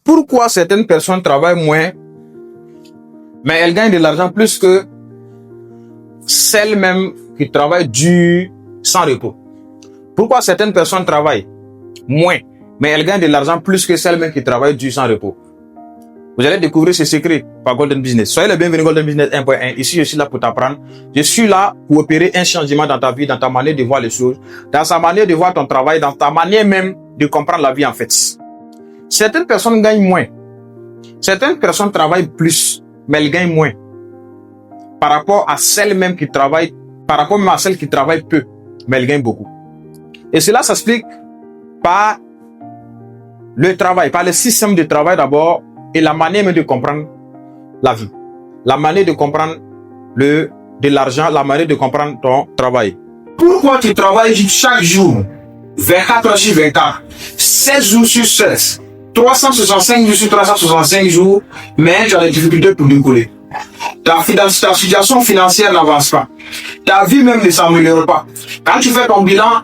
Pourquoi certaines personnes travaillent moins, mais elles gagnent de l'argent plus que celles-mêmes qui travaillent dur sans repos? Pourquoi certaines personnes travaillent moins, mais elles gagnent de l'argent plus que celles-mêmes qui travaillent dur sans repos? Vous allez découvrir ce secret par Golden Business. Soyez le bienvenu Golden Business 1.1. Ici, je suis là pour t'apprendre. Je suis là pour opérer un changement dans ta vie, dans ta manière de voir les choses, dans ta manière de voir ton travail, dans ta manière même de comprendre la vie en fait. Certaines personnes gagnent moins. Certaines personnes travaillent plus, mais elles gagnent moins. Par rapport à celles-mêmes qui travaillent, par rapport même à celles qui travaillent peu, mais elles gagnent beaucoup. Et cela s'explique par le travail, par le système de travail d'abord, et la manière même de comprendre la vie. La manière de comprendre de l'argent, la manière de comprendre ton travail. Pourquoi tu travailles chaque jour, 24 heures sur 24, 16 jours sur 16, 365 jours sur 365 jours, mais tu as des difficultés pour décoller. Ta situation financière n'avance pas. Ta vie même ne s'améliore pas. Quand tu fais ton bilan,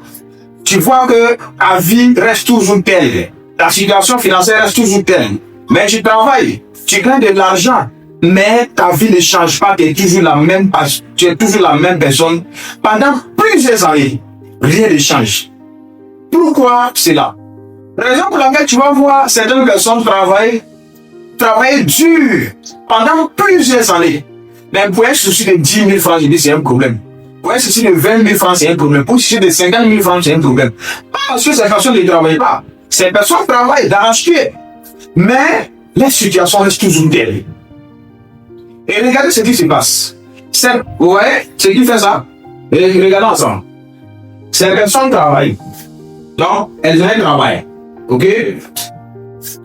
tu vois que ta vie reste toujours telle. Ta situation financière reste toujours telle. Mais tu travailles, tu gagnes de l'argent, mais ta vie ne change pas, tu es toujours la même personne. Pendant plusieurs années, rien ne change. Pourquoi c'est là? Raison pour laquelle tu vas voir certaines personnes travailler dur pendant plusieurs années. Mais pour un souci de 10 000 francs, je dis c'est un problème. Pour un souci de 20 000 francs, c'est un problème. Pour un souci de 50 000 francs, c'est un problème. Pas parce que ces personnes ne travaillent pas. Ces personnes travaillent d'arrache-pied. Mais les situations restent toujours telles. Et regardez ce qui se passe. C'est qui fait ça? Et regardez ensemble. Ces personnes travaillent. Donc, elles ont un travail. Ok?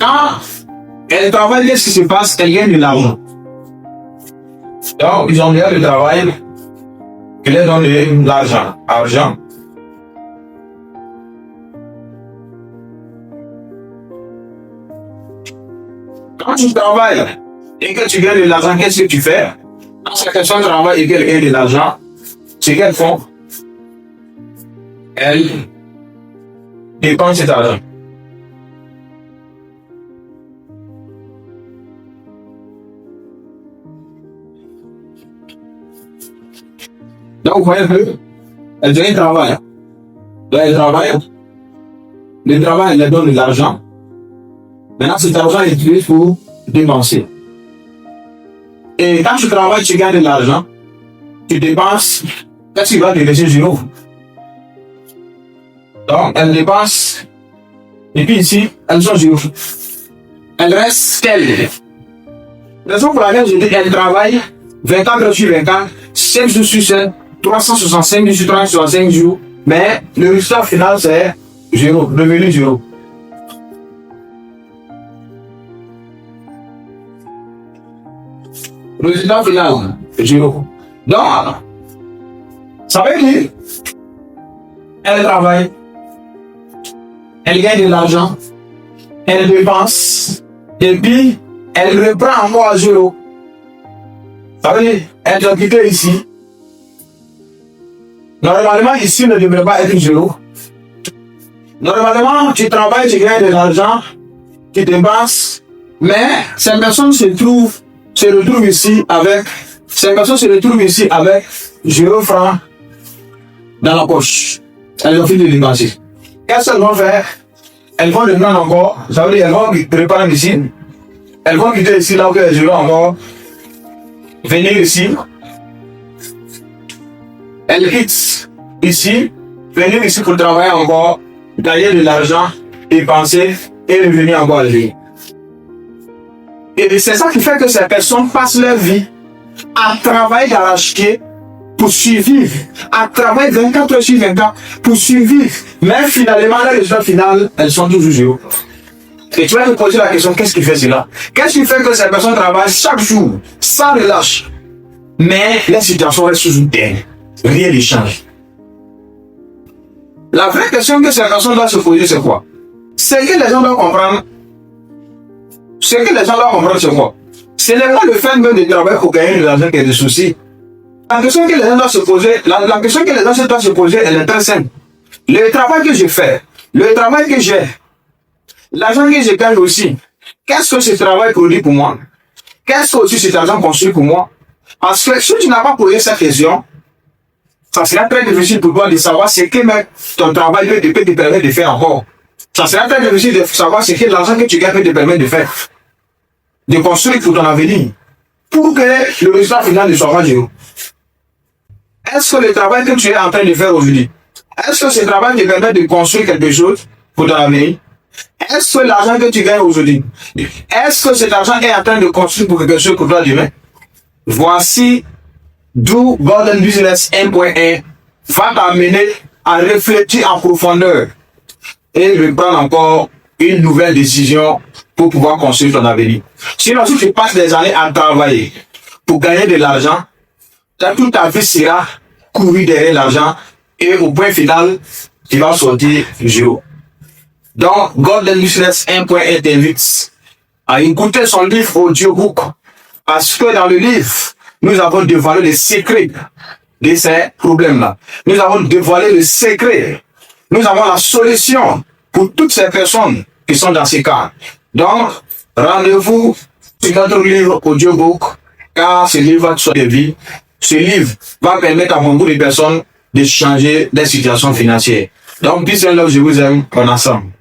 Quand elles travaillent, qu'est-ce qui se passe? Elles gagnent de l'argent. Donc, ils ont bien le travail. Ils leur donnent de l'argent. Argent. Quand tu travailles et que tu gagnes de l'argent, qu'est-ce que tu fais? Quand ces personnes travaillent et qu'elles gagnent de l'argent, c'est qu'elles font? Elles dépensent cet argent. Donc, vous voyez que elles ont un travail. Donc, elles travaillent. Le travail leur donne de l'argent. Maintenant, cet argent est utilisé pour dépenser. Et quand tu travailles, tu gagnes de l'argent, tu dépenses, qu'est-ce qui va te laisser zéro? Donc, elles dépensent, et puis ici, elles sont zéro. Elles restent telles. La raison pour laquelle je dis qu'elles travaillent 24 heures sur 24, 7 jours sur 7, 365 jours sur 365 jours, mais le résultat final c'est zéro, revenu zéro. Résultat final, zéro. Donc, ça veut dire, elle travaille, elle gagne de l'argent, elle dépense, et puis, elle reprend encore à zéro. Ça veut dire, elle doit quitter ici. Normalement, ici ne devrait pas être zéro. Normalement, tu travailles, tu gagnes de l'argent, tu dépenses, mais cette personne se retrouve ici avec 0 francs dans la poche. Elles ont fini de dépenser. Qu'est-ce qu'elles vont faire? Elles vont le prendre encore. Ça veut dire elles vont reprendre ici. Elles vont quitter ici là où elles vont encore venir ici. Elles quittent ici, venir ici pour travailler encore, gagner de l'argent, dépenser et revenir encore à la vie. Et c'est ça qui fait que ces personnes passent leur vie à travailler d'arrache-pied pour survivre, à travailler 24 heures sur 24 pour survivre. Mais finalement, le résultat final, elles sont toujours zéro. Et tu vas te poser la question, qu'est-ce qui fait cela? Qu'est-ce qui fait que ces personnes travaillent chaque jour, sans relâche? Mais les situations restent toujours telles. Rien ne change. La vraie question que ces personnes doivent se poser, c'est quoi? C'est que les gens doivent comprendre. C'est quoi? Ce n'est pas le fait même de travailler pour gagner de l'argent qui est le souci. La question que les gens doivent se poser, la question que les gens doivent se poser, elle est très simple. Le travail que je fais, le travail que j'ai, l'argent que je gagne aussi, Qu'est-ce que ce travail produit pour moi? Qu'est-ce que aussi cet argent construit pour moi? Parce que si tu n'as pas posé cette question, ça sera très difficile pour toi de savoir ce que même ton travail peut te permettre de faire encore. Ça sera très difficile de savoir ce que l'argent que tu gagnes peut te permettre de faire. De construire pour ton avenir. Pour que le résultat final ne soit pas zéro. Est-ce que le travail que tu es en train de faire aujourd'hui, est-ce que ce travail te permet de construire quelque chose pour ton avenir? Est-ce que l'argent que tu gagnes aujourd'hui, est-ce que cet argent est en train de construire pour quelque chose pour toi demain? Voici d'où Golden Business 1.1 va t'amener à réfléchir en profondeur et de prendre encore une nouvelle décision pour pouvoir construire ton avenir. Sinon, si tu passes des années à travailler pour gagner de l'argent, toute ta vie sera courir derrière l'argent et au point final, tu vas sortir zéro. Donc, Golden Business 1.1 t'invite à écouter son livre audiobook parce que dans le livre, nous avons dévoilé les secrets de ces problèmes-là. Nous avons dévoilé le secret. Nous avons la solution pour toutes ces personnes qui sont dans ces cas. Donc, rendez-vous sur notre livre audiobook car ce livre va sauver des vies. Ce livre va permettre à beaucoup de personnes de changer des situations financières. Donc, peace and love, je vous aime, on ensemble.